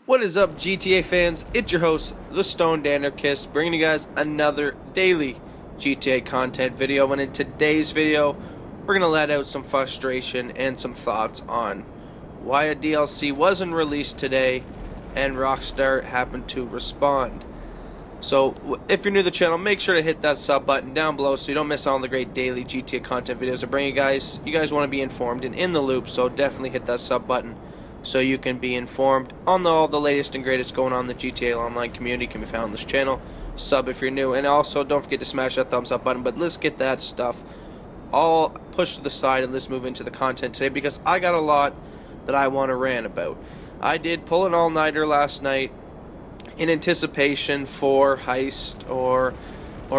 What is up, GTA fans? It's your host, the Stoned Anarchist, bringing you guys another daily GTA content video. And in today's video, we're going to let out some frustration and some thoughts on why a DLC wasn't released today and Rockstar happened to respond. So, if you're new to the channel, make sure to hit that sub button down below so you don't miss out on the great daily GTA content videos I bring you guys. You guys want to be informed and in the loop, so definitely hit that sub button so you can be informed on all the latest and greatest going on in the GTA Online community. Can be found on this channel. Sub if you're new, and also don't forget to smash that thumbs up button. But let's get that stuff all pushed to the side and let's move into the content today, because I got a lot that I want to rant about. I did pull an all-nighter last night in anticipation for Heist or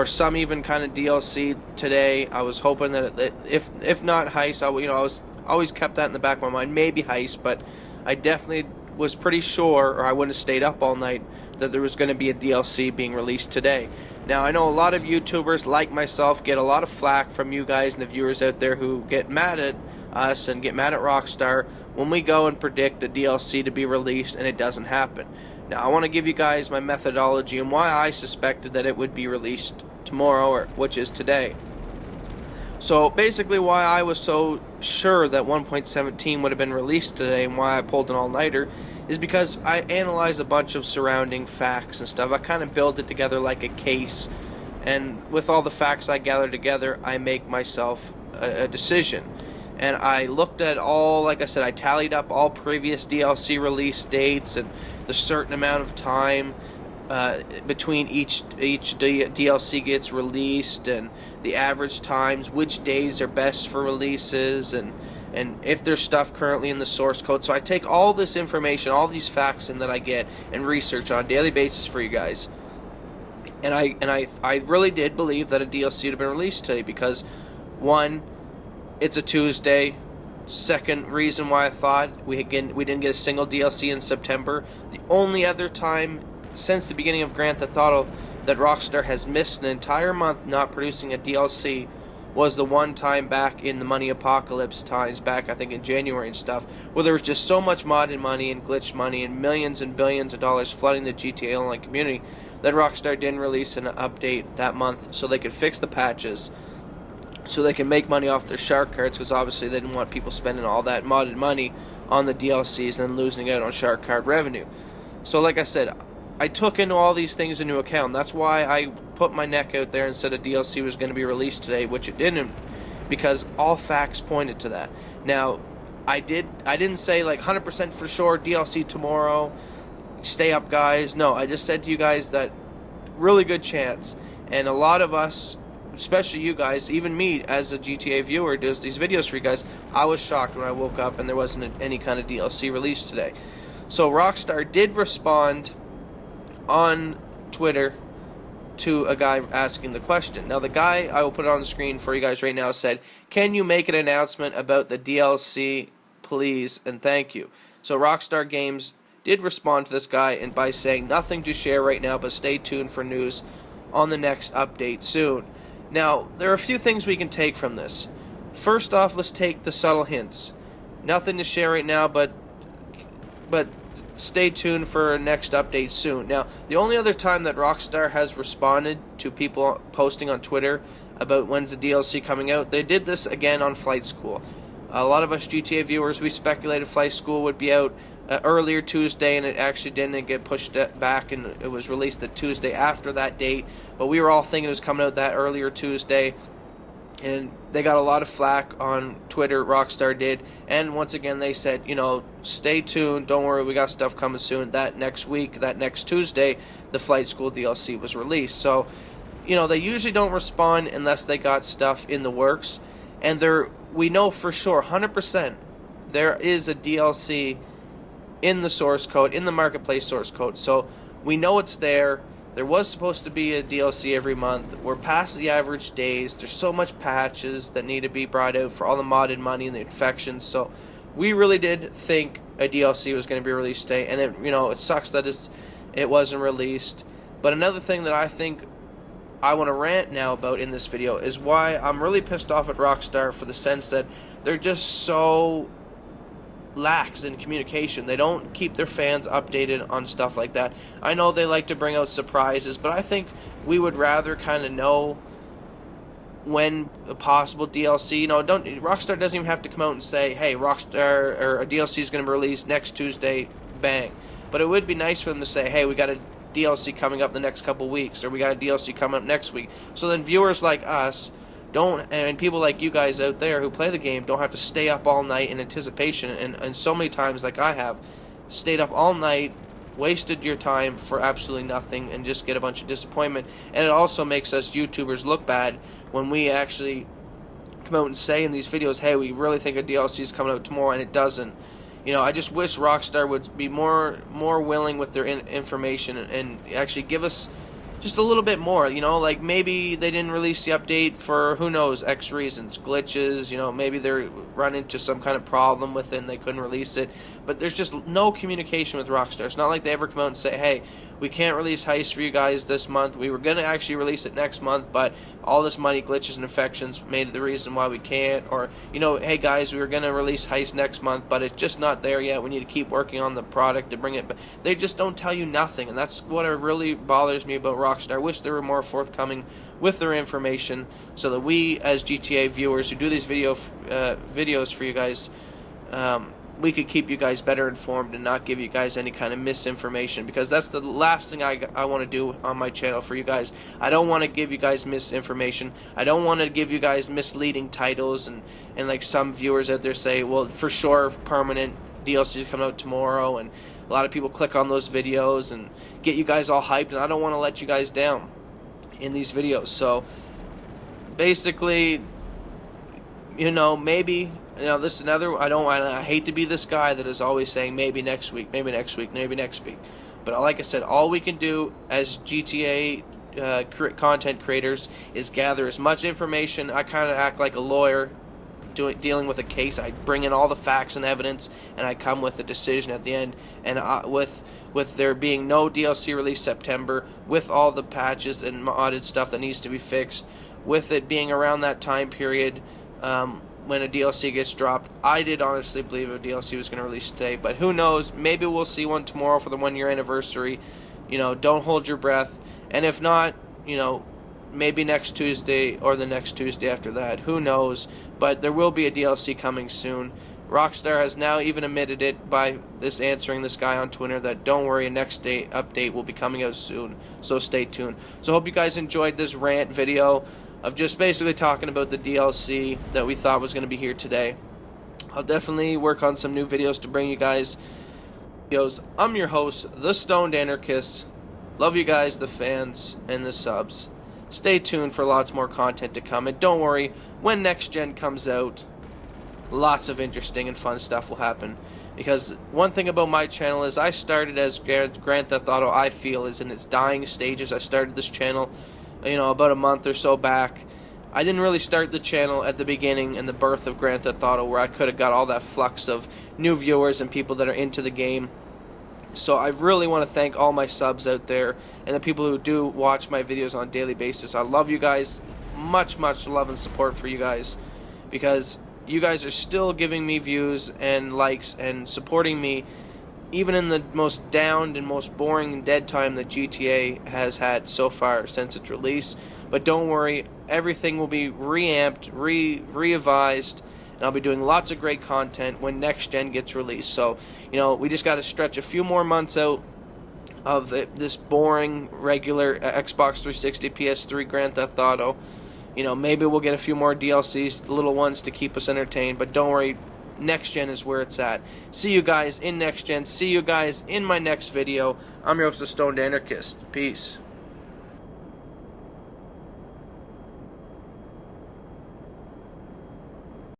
some even kind of DLC today. I was hoping that if not Heist, I was always kept that in the back of my mind, maybe Heist, but I definitely was pretty sure, or I wouldn't have stayed up all night, that there was going to be a DLC being released today. Now, I know a lot of YouTubers like myself get a lot of flack from you guys and the viewers out there who get mad at us and get mad at Rockstar when we go and predict a DLC to be released and it doesn't happen. Now, I want to give you guys my methodology and why I suspected that it would be released tomorrow, which is today. So basically why I was so sure that 1.17 would have been released today and why I pulled an all-nighter is because I analyzed a bunch of surrounding facts and stuff. I kind of build it together like a case, and with all the facts I gather together, I make myself a decision. And I looked at all, like I said, I tallied up all previous DLC release dates and the certain amount of time between each DLC gets released, and the average times, which days are best for releases, and if there's stuff currently in the source code. So I take all this information, all these facts in that I get and research on a daily basis for you guys. And I really did believe that a DLC would have been released today because, one, it's a Tuesday. Second reason why I thought we didn't get a single DLC in September. The only other time since the beginning of Grand Theft Auto that Rockstar has missed an entire month not producing a DLC was the one time back in the Money Apocalypse times, back I think in January and stuff, where there was just so much modded money and glitch money and millions and billions of dollars flooding the GTA Online community that Rockstar didn't release an update that month so they could fix the patches, so they can make money off their shark cards, because obviously they didn't want people spending all that modded money on the DLCs and then losing out on shark card revenue. So like I said, I took into all these things into account. That's why I put my neck out there and said a DLC was going to be released today, which it didn't, because all facts pointed to that. Now, I didn't say like 100% for sure DLC tomorrow, stay up guys. No, I just said to you guys that really good chance. And a lot of us, especially you guys, even me as a GTA viewer does these videos for you guys, I was shocked when I woke up and there wasn't any kind of DLC released today. So Rockstar did respond on Twitter to a guy asking the question. Now the guy, I will put it on the screen for you guys right now, said, "Can you make an announcement about the DLC, please, and thank you." So Rockstar Games did respond to this guy and by saying, "Nothing to share right now, but stay tuned for news on the next update soon." Now, there are a few things we can take from this. First off, let's take the subtle hints. Nothing to share right now, but stay tuned for a next update soon. Now, the only other time that Rockstar has responded to people posting on Twitter about when's the DLC coming out, they did this again on Flight School. A lot of us GTA viewers, we speculated Flight School would be out earlier Tuesday, and it actually didn't get pushed back, and it was released the Tuesday after that date. But we were all thinking it was coming out that earlier Tuesday, and they got a lot of flack on Twitter, Rockstar did, and once again they said, stay tuned, don't worry, we got stuff coming soon. That next week, that next Tuesday, the Flight School DLC was released. So, they usually don't respond unless they got stuff in the works, and we know for sure, 100%, there is a DLC in the source code, in the marketplace source code, so we know it's there. There was supposed to be a DLC every month. We're past the average days. There's so much patches that need to be brought out for all the modded money and the infections. So we really did think a DLC was going to be released today, and it sucks that it wasn't released. But another thing that I think I want to rant now about in this video is why I'm really pissed off at Rockstar, for the sense that they're just so lacks in communication. They don't keep their fans updated on stuff like that. I know they like to bring out surprises, but I think we would rather kind of know when a possible DLC, Rockstar doesn't even have to come out and say, hey, Rockstar or a DLC is going to be released next Tuesday, bang. But it would be nice for them to say, hey, we got a DLC coming up the next couple weeks, or we got a DLC coming up next week. So then viewers like us and people like you guys out there who play the game don't have to stay up all night in anticipation, and so many times, like I have, stayed up all night, wasted your time for absolutely nothing, and just get a bunch of disappointment. And it also makes us YouTubers look bad when we actually come out and say in these videos, hey, we really think a DLC is coming out tomorrow, and it doesn't. I just wish Rockstar would be more willing with their information and actually give us just a little bit more, like maybe they didn't release the update for, who knows, X reasons, glitches, maybe they're run into some kind of problem with it and they couldn't release it, but there's just no communication with Rockstar. It's not like they ever come out and say, hey, we can't release Heist for you guys this month, we were going to actually release it next month, but all this money glitches and infections made it the reason why we can't, or, hey guys, we were going to release Heist next month, but it's just not there yet, we need to keep working on the product to bring it back. They just don't tell you nothing, and that's what really bothers me about Rockstar. I wish they were more forthcoming with their information so that we, as GTA viewers who do these videos for you guys, we could keep you guys better informed and not give you guys any kind of misinformation, because that's the last thing I want to do on my channel for you guys. I don't want to give you guys misinformation. I don't want to give you guys misleading titles and like some viewers out there say, well, for sure, permanent DLC is coming out tomorrow, and a lot of people click on those videos and get you guys all hyped, and I don't want to let you guys down in these videos. So basically, maybe, this is another, I hate to be this guy that is always saying maybe next week, maybe next week, maybe next week. But like I said, all we can do as GTA content creators is gather as much information. I kind of act like a lawyer dealing with a case. I bring in all the facts and evidence, and I come with a decision at the end. And with there being no DLC release September, with all the patches and modded stuff that needs to be fixed, with it being around that time period when a DLC gets dropped, I did honestly believe a DLC was going to release today, but who knows, maybe we'll see one tomorrow for the 1-year anniversary. Don't hold your breath, and if not, maybe next Tuesday or the next Tuesday after that, who knows, but there will be a DLC coming soon. Rockstar has now even admitted it by answering this guy on Twitter that don't worry, a next update will be coming out soon, so stay tuned. So hope you guys enjoyed this rant video of just basically talking about the DLC that we thought was going to be here today. I'll definitely work on some new videos to bring you guys videos. I'm your host, the Stoned Anarchist. Love you guys, the fans and the subs. Stay tuned for lots more content to come, and don't worry, when next gen comes out, lots of interesting and fun stuff will happen. Because one thing about my channel is I started as Grand Theft Auto, I feel, is in its dying stages. I started this channel about a month or so back. I didn't really start the channel at the beginning and the birth of Grand Theft Auto, where I could have got all that flux of new viewers and people that are into the game. So I really want to thank all my subs out there and the people who do watch my videos on a daily basis. I love you guys. Much love and support for you guys, because you guys are still giving me views and likes and supporting me even in the most downed and most boring and dead time that GTA has had so far since its release. But don't worry, everything will be reamped, revised, and I'll be doing lots of great content when next gen gets released. So, we just got to stretch a few more months out of this boring, regular Xbox 360, PS3 Grand Theft Auto. Maybe we'll get a few more DLCs, the little ones, to keep us entertained, but don't worry, next gen is where it's at. See you guys in next gen. See you guys in my next video. I'm your host, the Stoned Anarchist. Peace.